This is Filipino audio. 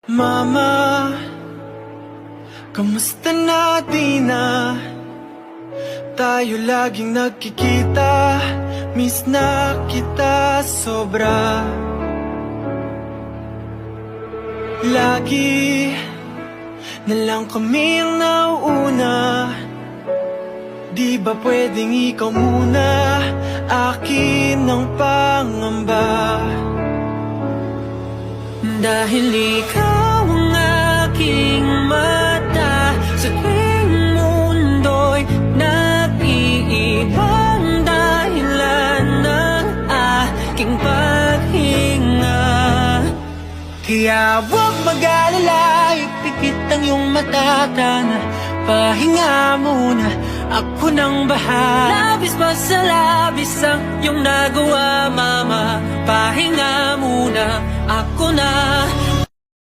Mama, kamusta na di na? Tayo laging nagkikita, miss na kita sobra. Lagi na lang kami ang nauuna. Di ba pwedeng ikaw muna, akin ang pangamba? Dahil ikaw ang aking mata, sa tuwing mundo'y nag-iibang dahilan ng aking paghinga. Kaya huwag mag-alala, ipikit ang iyong mata, tana, pahinga muna, ako nang bahala. Labis pa sa labis ang iyong nagawa, mama, pahinga muna, ako na